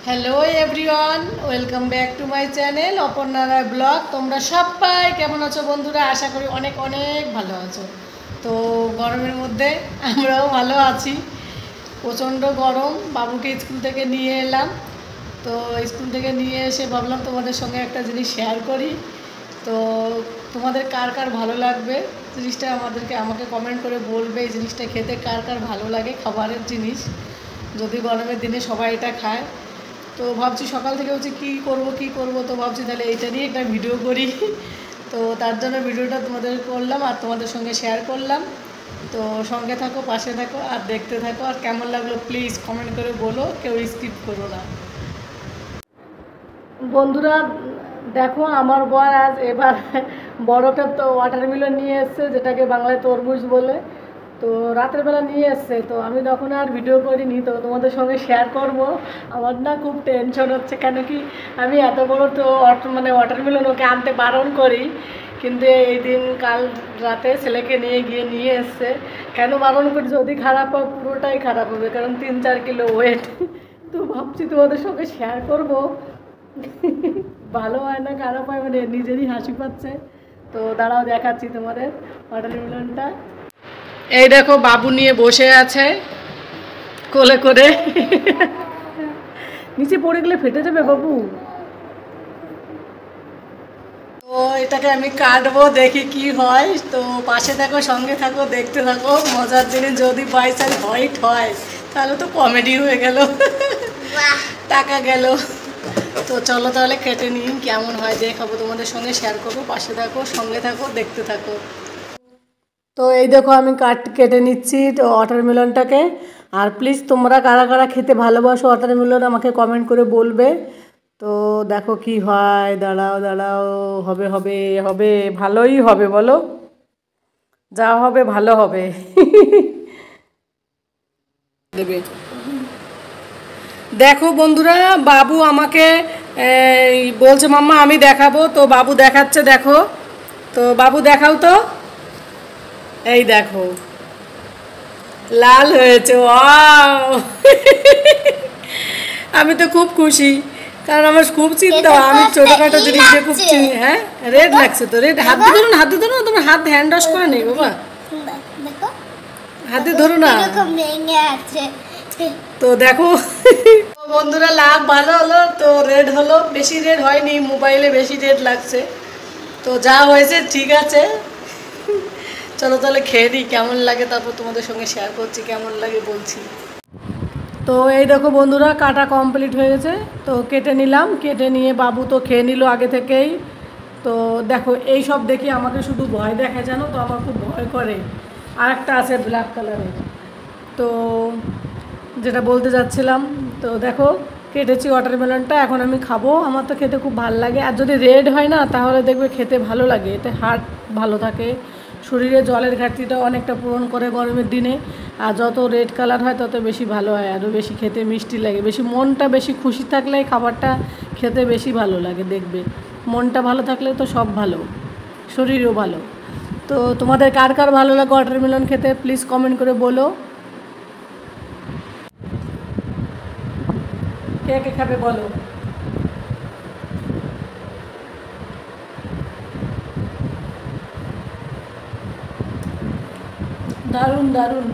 Hello everyone, welcome back to my channel Aparna Roy blog. তোমরা সবাই কেমন আছো বন্ধুরা? আশা করি অনেক অনেক ভালো আছো। তো গরমের মধ্যে আমরাও ভালো আছি। প্রচণ্ড গরম। বাবুকে স্কুল থেকে নিয়ে এলাম। তো স্কুল থেকে নিয়ে এসে ভাবলাম তোমাদের সঙ্গে একটা জিনিস শেয়ার করি। তো তোমাদের কার কার ভালো লাগবে জিনিসটা আমাকে কমেন্ট করে বলবে। এই জিনিসটা খেতে কার কার ভালো লাগে, খাবারের জিনিস, যদি গরমের দিনে সবাই এটা খায়। তো ভাবছি সকাল থেকে হচ্ছে কী করব, তো ভাবছি তাহলে এইটা নিয়ে একটা ভিডিও করি। তো তার জন্য ভিডিওটা তোমাদের করলাম আর তোমাদের সঙ্গে শেয়ার করলাম। তো সঙ্গে থাকো, পাশে থাকো আর দেখতে থাকো। আর কেমন লাগলো প্লিজ কমেন্ট করে বলো, কেউ স্কিপ করো না। বন্ধুরা দেখো, আমার বর আজ এবার বড়টা তো ওয়াটারমেলন নিয়ে এসছে, যেটাকে বাংলায় তরমুজ বলে। তো রাতের বেলা নিয়ে এসছে, তো আমি তখন আর ভিডিও করিনি। তো তোমাদের সঙ্গে শেয়ার করব। আমার না খুব টেনশন হচ্ছে, কেন কি আমি এত বড় তো ওয়াটারমেলন ওকে আনতে বারণ করি, কিন্তু এই দিন কাল রাতে ছেলেকে নিয়ে এসছে। কেন বারণ করি? যদি খারাপ হয় পুরোটাই খারাপ হবে, কারণ 3-4 কিলো ওয়েট। তো ভাবছি তোমাদের সঙ্গে শেয়ার করব। ভালো হয় না খারাপ হয়, মানে নিজেরই হাসি পাচ্ছে। তো দাঁড়াও দেখাচ্ছি তোমাদের ওয়াটারমেলনটা। এই দেখো বাবু নিয়ে বসে আছে কোলে করে। নিচে পড়ে গেলে ফেটে যাবে বাবু। তো এটাকে আমি কাটবো, দেখি কি হয়। তো পাশে থাকো, সঙ্গে থাকো, দেখতে থাকো। মজার জিনিস, যদি বাই চান্স হোয়াইট হয় তাহলে তো কমেডি হয়ে গেল, টাকা গেল। তো চলো তাহলে কেটে নিই, কেমন হয় দেখাবো, তোমাদের সঙ্গে শেয়ার করবো। পাশে থাকো, সঙ্গে থাকো, দেখতে থাকো। তো এই দেখো আমি কেটে নিচ্ছি তো ওয়াটারমেলনটাকে। আর প্লিজ তোমরা কারা কারা খেতে ভালোবাসো ওয়াটারমেলন আমাকে কমেন্ট করে বলবে। তো দেখো কি হয়। দাঁড়াও দাঁড়াও, হবে হবে হবে, ভালোই হবে, বলো যা হবে ভালো হবে। দেবে। দেখো বন্ধুরা, বাবু আমাকে বলছে মাম্মা আমি দেখাবো। তো বাবু দেখাচ্ছে, দেখো। তো বাবু দেখাও তো। এই দেখো লাল হয়েছে, ওয়াও। আমি তো খুব খুশি, কারণ আমার খুব চিন্তা, আমি ছোটোখাটো জিনিস দিয়ে খুব হ্যাঁ রেড লাগছে। তো রেড, হাত দিয়ে ধরো না, হাত দিয়ে ধরো না, তোমার হাত হ্যান্ড ওয়াশ করে নেই বাবা, হাতে ধরো না। তো দেখো বন্ধুরা, লাভ ভালো হলো। তো রেড হলো, বেশি রেড হয়নি, মোবাইলে বেশি রেড লাগছে। তো যা হয়েছে ঠিক আছে। চলো তাহলে খেয়ে নিই, কেমন লাগে তারপর তোমাদের সঙ্গে শেয়ার করছি, কেমন লাগে বলছি। তো এই দেখো বন্ধুরা, কাটা কমপ্লিট হয়ে গেছে। তো কেটে নিলাম, কেটে নিয়ে বাবু তো খেয়ে নিল আগে থেকেই। তো দেখো এই সব দেখি আমাকে শুধু ভয় দেখায়, জানো তো, আমার খুব ভয় করে। আর একটা আছে ব্ল্যাক কালারের, তো যেটা বলতে যাচ্ছিলাম। তো দেখো কেটেছি ওয়াটারমেলনটা, এখন আমি খাবো। আমার তো খেতে খুব ভালো লাগে। আর যদি রেড হয় না তাহলে দেখবে খেতে ভালো লাগে, এতে হার্ট ভালো থাকে, শরীরে জলের ঘাটতিটা অনেকটা পূরণ করে গরমের দিনে। আর যত রেড কালার হয় তত বেশি ভালো হয়, আরও বেশি খেতে মিষ্টি লাগে, বেশি মনটা বেশি খুশি থাকলে খাবারটা খেতে বেশি ভালো লাগে। দেখবে মনটা ভালো থাকলে তো সব ভালো, শরীরও ভালো। তো তোমাদের কার কার ভালো লাগে ওয়াটারমেলন খেতে প্লিজ কমেন্ট করে বলো। কে কে খাবে বলো। দারুণ দারুণ,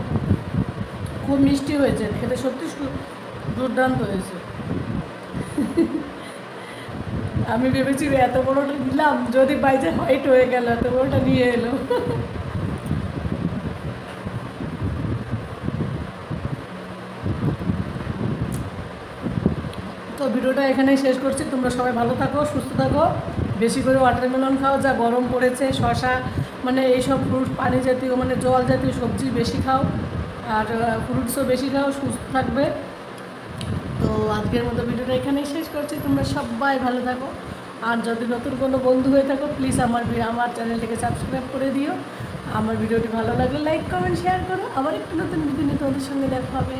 খুব মিষ্টি হয়েছে, খেতে সত্যি দুর্দান্ত হয়েছে। আমি ভেবেছি এত বড়টা নিলাম, যদি বাইরে হোয়াইট হয়ে গেল, এত বড়টা নিয়ে এলো। তো ভিডিওটা এখানেই শেষ করছি। তোমরা সবাই ভালো থাকো, সুস্থ থাকো, বেশি করে ওয়াটারমেলন খাও, যা গরম পড়েছে, শশা, মানে এইসব ফ্রুট, পানি জাতীয় মানে জল জাতীয় সবজি বেশি খাও, আর ফ্রুটসও বেশি খাও, সুস্থ থাকবে। তো আজকের মতো ভিডিওটা এখানেই শেষ করছি। তোমরা সবাই ভালো থাকো। আর যদি নতুন কোনো বন্ধু হয়ে থাকো প্লিজ আমার চ্যানেলটিকে সাবস্ক্রাইব করে দিও। আমার ভিডিওটি ভালো লাগলে লাইক কমেন্ট শেয়ার করো। আবার একটু নতুন ভিডিও নিয়ে তোমাদের সঙ্গে দেখা হবে।